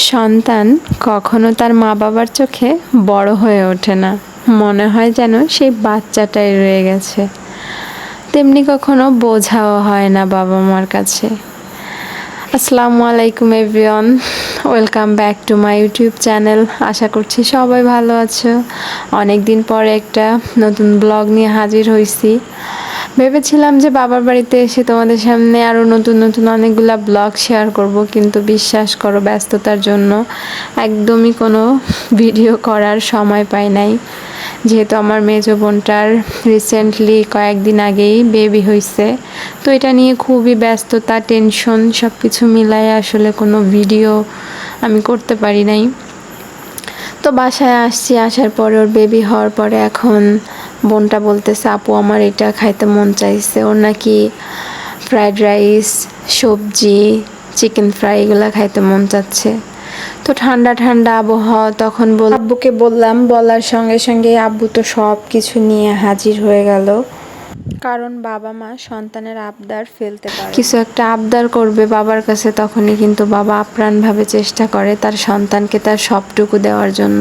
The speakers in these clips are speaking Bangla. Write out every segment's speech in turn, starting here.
সন্তান কখনো তার মা বাবার চোখে বড় হয়ে ওঠে না, মনে হয় যেন সেই বাচ্চাটাই রয়ে গেছে। তেমনি কখনো বোঝাও হয় না বাবা মার কাছে। আসসালামু আলাইকুম everyone, welcome back to my YouTube channel. আশা করছি সবাই ভালো আছো। অনেক দিন পরে একটা নতুন ব্লগ নিয়ে হাজির হয়েছি। ভেবেছিলাম যে বাবার বাড়িতে এসে তোমাদের সামনে আরও নতুন নতুন অনেকগুলা ব্লগ শেয়ার করব, কিন্তু বিশ্বাস করো ব্যস্ততার জন্য একদমই কোনো ভিডিও করার সময় পাই নাই। যেহেতু আমার মেজো বোনটার রিসেন্টলি কয়েকদিন আগেই বেবি হয়েছে, তো এটা নিয়ে খুবই ব্যস্ততা, টেনশন সব কিছু মিলায় আসলে কোনো ভিডিও আমি করতে পারি নাই। তো বাসায় আসছি, আসার পরে ওর বেবি হওয়ার পরে এখন বোনটা বলতেছে, আপু আমার এটা খাইতে মন চাইছে। ওর নাকি ফ্রাইড রাইস, সবজি, চিকেন ফ্রাই এগুলো খাইতে মন চাচ্ছে। তো ঠান্ডা ঠান্ডা আবহাওয়া, তখন আব্বুকে বললাম, বলার সঙ্গে সঙ্গে আব্বু তো সব কিছু নিয়ে হাজির হয়ে গেল। কারণ বাবা মা সন্তানের আবদার ফেলতে পারে, কিছু একটা আবদার করবে বাবার কাছে, তখনই কিন্তু বাবা আপ্রাণভাবে চেষ্টা করে তার সন্তানকে তার সবটুকু দেওয়ার জন্য।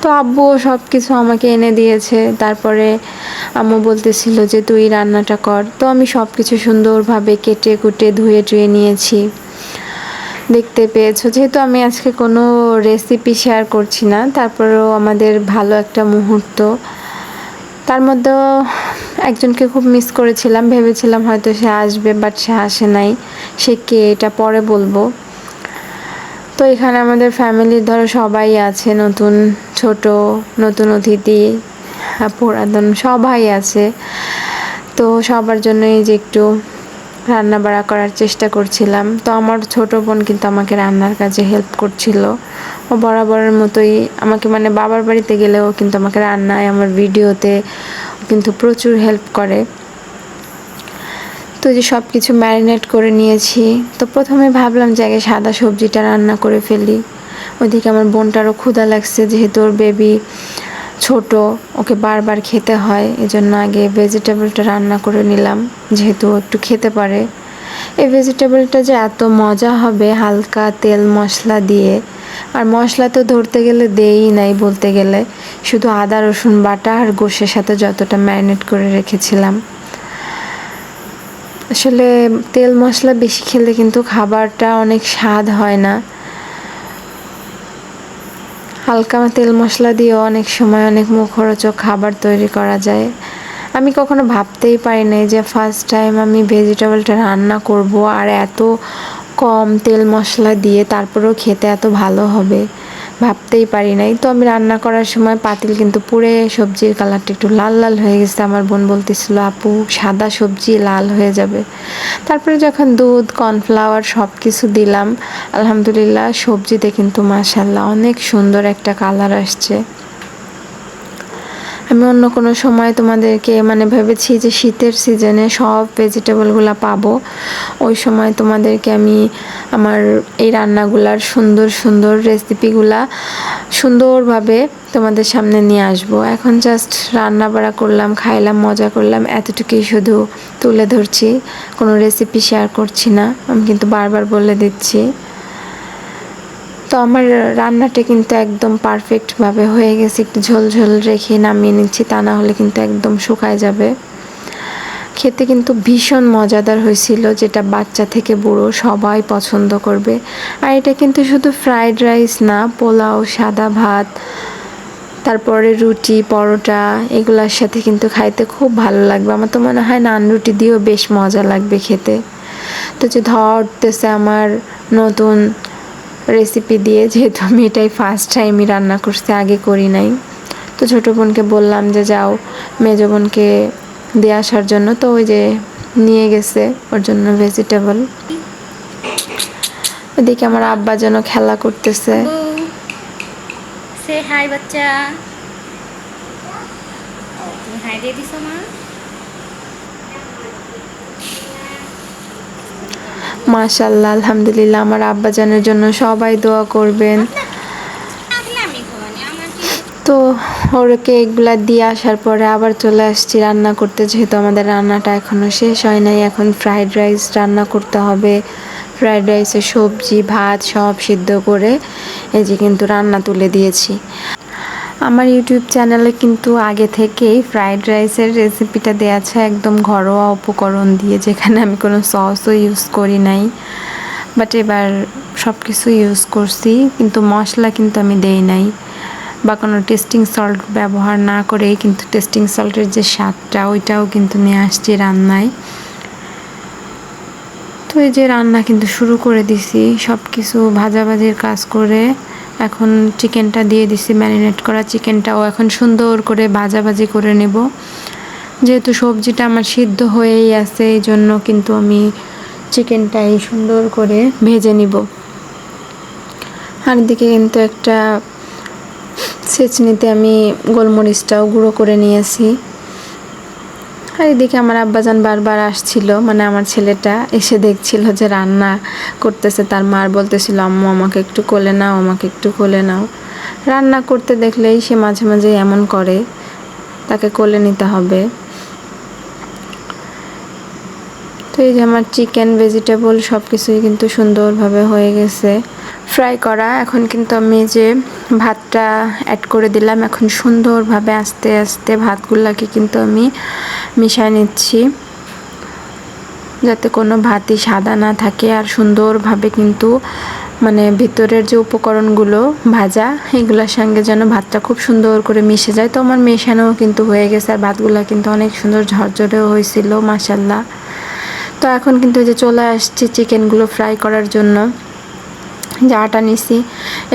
তো আব্বুও সব কিছু আমাকে এনে দিয়েছে। তারপরে আম্মু বলতেছিল যে তুই রান্নাটা কর, তো আমি সব কিছু সুন্দরভাবে কেটে কুটে ধুয়ে টুয়ে নিয়েছি। দেখতে পেয়েছো, যেহেতু আমি আজকে কোনো রেসিপি শেয়ার করছি না, তারপরেও আমাদের ভালো একটা মুহূর্ত। তার মধ্যেও একজনকে খুব মিস করেছিলাম, ভেবেছিলাম হয়তো সে আসবে, বাট সে আসে নাই। সে কে এটা পরে বলবো। তো এখানে আমাদের ফ্যামিলির ধরো সবাই আছে, নতুন ছোট, নতুন অতিথি, পুরাতন সবাই আছে। তো সবার জন্যই যে একটু রান্না বাড়া করার চেষ্টা করছিলাম। তো আমার ছোট বোন কিন্তু আমাকে রান্নার কাজে হেল্প করছিল। ও বরাবরের মতোই আমাকে, মানে বাবার বাড়িতে গেলেও কিন্তু আমাকে রান্নায়, আমার ভিডিওতে কিন্তু প্রচুর হেল্প করে। তো যে সব কিছু ম্যারিনেট করে নিয়েছি। তো প্রথমে ভাবলাম যে আগে সাদা সবজিটা রান্না করে ফেলি। ওইদিকে আমার বোনটারও ক্ষুধা লাগছে, যেহেতু ওর বেবি ছোট, ওকে বারবার খেতে হয়, এজন্য আগে ভেজিটেবলটা রান্না করে নিলাম, যেহেতু একটু খেতে পারে। এই ভেজিটেবলটা যে এত মজা হবে হালকা তেল মশলা দিয়ে, আর মশলা তো ধরতে গেলে দেই নাই বলতে গেলে, শুধু আদা রসুন বাটা আর গোশের সাথে যতটা ম্যারিনেট করে রেখেছিলাম। আসলে তেল মশলা বেশি খেলে কিন্তু খাবারটা অনেক স্বাদ হয় না। হালকা তেল মশলা দিয়েও অনেক সময় অনেক মুখরোচক খাবার তৈরি করা যায়। আমি কখনো ভাবতেই পারি নাই যে ফার্স্ট টাইম আমি ভেজিটেবলটা রান্না করব, আর এত কম তেল মশলা দিয়ে তারপরেও খেতে এত ভালো হবে, ভাবতেই পারি নাই। তো আমি রান্না করার সময় পাতিল কিন্তু পুড়ে সবজির কালারটা একটু লাল লাল হয়ে গেছে। আমার বোন বলতেছিল, আপু সাদা সবজি লাল হয়ে যাবে। তারপরে যখন দুধ, কর্নফ্লাওয়ার সব কিছু দিলাম, আলহামদুলিল্লাহ সবজিতে কিন্তু মাশাআল্লাহ অনেক সুন্দর একটা কালার আসছে। আমি অন্য কোনো সময় তোমাদেরকে, মানে ভেবেছি যে শীতের সিজনে সব ভেজিটেবলগুলো পাবো, ওই সময় তোমাদেরকে আমি আমার এই রান্নাগুলার সুন্দর সুন্দর রেসিপিগুলা সুন্দরভাবে তোমাদের সামনে নিয়ে আসবো। এখন জাস্ট রান্না বাড়া করলাম, খাইলাম, মজা করলাম, এতটুকুই শুধু তুলে ধরছি, কোনো রেসিপি শেয়ার করছি না, আমি কিন্তু বারবার বলে দিচ্ছি। তো আমার রান্নাটা কিন্তু একদম পারফেক্টভাবে হয়ে গেছে। একটু ঝোল ঝোল রেখে নামিয়ে নিচ্ছি, তা না হলে কিন্তু একদম শুকায় যাবে। খেতে কিন্তু ভীষণ মজাদার হয়েছিল, যেটা বাচ্চা থেকে বুড়ো সবাই পছন্দ করবে। আর এটা কিন্তু শুধু ফ্রাইড রাইস না, পোলাও, সাদা ভাত, তারপরে রুটি, পরোটা এগুলোর সাথে কিন্তু খাইতে খুব ভালো লাগবে। আমার তো মনে হয় নান রুটি দিয়েও বেশ মজা লাগবে খেতে। তো যে ধরতেছে আমার নতুন রেসিপি দিয়ে, যেহেতু আমি এটাই ফার্স্ট টাইমই রান্না করছি, আগে করি নাই। তো ছোটো বোনকে বললাম যে যাও মেজো বোনকে দিয়ে আসার জন্য, তো ওই যে নিয়ে গেছে ওর জন্য ভেজিটেবল। ওদিকে আমার আব্বা যেন খেলা করতেছে। সে হাই বাচ্চা, তুমি হাই দিয়ে দিছো মা? মাশাআল্লাহ, আলহামদুলিল্লাহ, আমার আব্বাজানের জন্য সবাই দোয়া করবেন। তো ওরকে এগুলা দিয়ে আসার পরে আবার চলে আসছি রান্না করতে, যেহেতু আমাদের রান্নাটা এখনও শেষ হয় নাই। এখন ফ্রাইড রাইস রান্না করতে হবে। ফ্রাইড রাইসের সবজি ভাত সব সিদ্ধ করে এই যে কিন্তু রান্না তুলে দিয়েছি। আমার ইউটিউব চ্যানেলে কিন্তু আগে থেকেই ফ্রাইড রাইসের রেসিপিটা দেওয়া আছে একদম ঘরোয়া উপকরণ দিয়ে, যেখানে আমি কোনো সসও ইউজ করি নাই। বাট এবার সব কিছু ইউজ করছি, কিন্তু মশলা কিন্তু আমি দেই নাই বা কোনো টেস্টিং সল্ট ব্যবহার না করেই কিন্তু টেস্টিং সল্টের যে স্বাদটা ওইটাও কিন্তু নিয়ে আসছি রান্নায়। তো এই যে রান্না কিন্তু শুরু করে দিছি, সব কিছু ভাজাভাজির কাজ করে এখন চিকেনটা দিয়ে দিছি। ম্যারিনেট করা চিকেনটাও এখন সুন্দর করে ভাজাভাজি করে নেব। যেহেতু সবজিটা আমার সিদ্ধ হয়েই আছে, এই জন্য কিন্তু আমি চিকেনটাই সুন্দর করে ভেজে নিব। আর এদিকে কিন্তু একটা ছেঁচনিতে আমি গোলমরিচটাও গুঁড়ো করে নিয়েছি। আর এদিকে আমার আব্বাজান বারবার আসছিল, মানে আমার ছেলেটা এসে দেখছিল যে রান্না করতেছে, তার মার বলতেছিল আম্মু আমাকে একটু কোলে নাও, আমাকে একটু কোলে নাও। রান্না করতে দেখলেই সে মাঝে মাঝে এমন করে, তাকে কোলে নিতে হবে। তো এই যে আমার চিকেন ভেজিটেবল সব কিছুই কিন্তু সুন্দরভাবে হয়ে গেছে ফ্রাই করা। এখন কিন্তু আমি যে ভাতটা অ্যাড করে দিলাম, এখন সুন্দরভাবে আস্তে আস্তে ভাতগুলোকে কিন্তু আমি মিশিয়ে নিচ্ছি, যাতে কোনো ভাতই সাদা না থাকে। আর সুন্দরভাবে কিন্তু মানে ভিতরের যে উপকরণগুলো ভাজা এগুলোর সঙ্গে যেন ভাতটা খুব সুন্দর করে মিশে যায়। তো আমার মেশানোও কিন্তু হয়ে গেছে, আর ভাতগুলো কিন্তু অনেক সুন্দর ঝরঝরেও হয়েছিল মাশাল্লাহ। তো এখন কিন্তু যে চলে আসছে চিকেনগুলো ফ্রাই করার জন্য। যে আটা নিছি,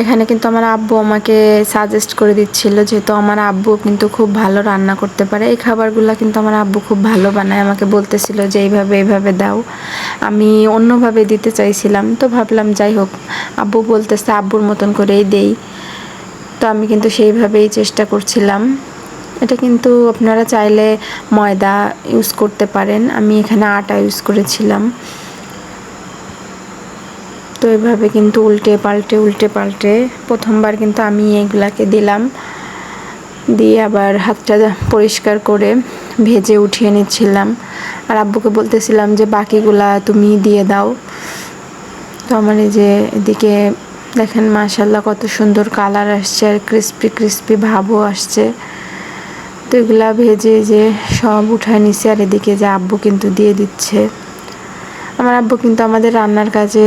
এখানে কিন্তু আমার আব্বু আমাকে সাজেস্ট করে দিচ্ছিল, যেহেতু আমার আব্বু কিন্তু খুব ভালো রান্না করতে পারে। এই খাবারগুলো কিন্তু আমার আব্বু খুব ভালো বানায়, আমাকে বলতেছিল যে এইভাবে দাও। আমি অন্যভাবে দিতে চাইছিলাম, তো ভাবলাম যাই হোক, আব্বু বলতেছে আব্বুর মতন করেই দেই। তো আমি কিন্তু সেইভাবেই চেষ্টা করছিলাম। এটা কিন্তু আপনারা চাইলে ময়দা ইউজ করতে পারেন, আমি এখানে আটা ইউজ করেছিলাম। তো এভাবে কিন্তু উল্টে পাল্টে প্রথমবার কিন্তু আমি এগুলাকে দিলাম, দিয়ে আবার হাতটা পরিষ্কার করে ভেজে উঠিয়ে নিচ্ছিলাম। আর আব্বুকে বলতেছিলাম যে বাকিগুলা তুমি দিয়ে দাও। তো আমার এই যে এদিকে দেখেন মাশাল্লাহ কত সুন্দর কালার আসছে, আর ক্রিস্পি ভাবও আসছে। তো এগুলা ভেজে যে সব উঠায় নিচ্ছে, আর এদিকে যে আব্বু কিন্তু দিয়ে দিচ্ছে। আমার আব্বু কিন্তু আমাদের রান্নার কাজে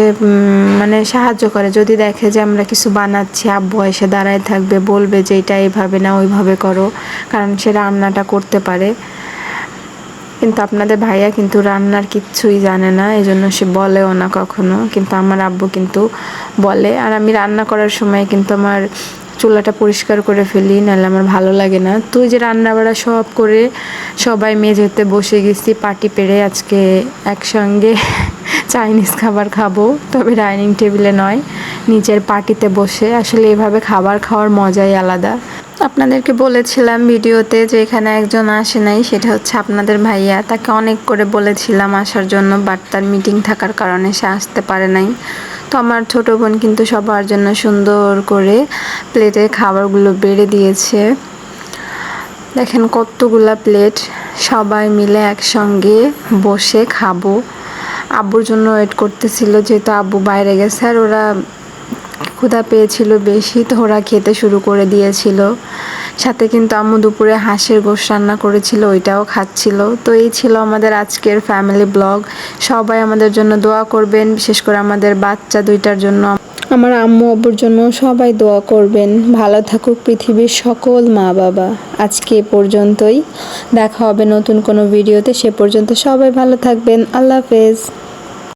মানে সাহায্য করে। যদি দেখে যে আমরা কিছু বানাচ্ছি, আব্বু এসে দাঁড়ায় থাকবে, বলবে যে এটা এইভাবে না ওইভাবে করো, কারণ সে রান্নাটা করতে পারে। কিন্তু আপনাদের ভাইয়া কিন্তু রান্নার কিচ্ছুই জানে না, এই জন্য সে বলেও না কখনো, কিন্তু আমার আব্বু কিন্তু বলে। আর আমি রান্না করার সময় কিন্তু আমার চুলাটা পরিষ্কার করে ফেলি, নাহলে আমার ভালো লাগে না। তুই যে রান্না বাড়া সব করে সবাই মেঝেতে বসে গেছি পার্টি পেরে, আজকে একসঙ্গে চাইনিজ খাবার খাবো, তবে ডাইনিং টেবিলে নয়, নিচের পার্টিতে বসে। আসলে এভাবে খাবার খাওয়ার মজাই আলাদা। আপনাদেরকে বলেছিলাম ভিডিওতে যে এখানে একজন আসে নাই, সেটা হচ্ছে আপনাদের ভাইয়া। তাকে অনেক করে বলেছিলাম আসার জন্য, বাট তার মিটিং থাকার কারণে সে আসতে পারে নাই। তো আমার ছোটো বোন কিন্তু সবার জন্য সুন্দর করে প্লেটে খাবারগুলো বেড়ে দিয়েছে। দেখেন কতগুলা প্লেট, সবাই মিলে একসঙ্গে বসে খাবো। আব্বুর জন্য ওয়েট করতেছিল, যেহেতু আব্বু বাইরে গেছে, আর ওরা ক্ষুধা পেয়েছিল বেশি, তো ওরা খেতে শুরু করে দিয়েছিল। সাথে কিন্তু আম্মু দুপুরে হাঁসের গোশত রান্না করেছিল, ওইটাও খাচ্ছিল। তো এই ছিল আমাদের আজকের ফ্যামিলি ব্লগ। সবাই আমাদের জন্য দোয়া করবেন, বিশেষ করে আমাদের বাচ্চা দুইটার জন্য, আমার আম্মু আব্বুর জন্য সবাই দোয়া করবেন। ভালো থাকুক পৃথিবীর সকল মা বাবা। আজকে এ পর্যন্তই, দেখা হবে নতুন কোনো ভিডিওতে। সে পর্যন্ত সবাই ভালো থাকবেন। আল্লাহ হাফেজ।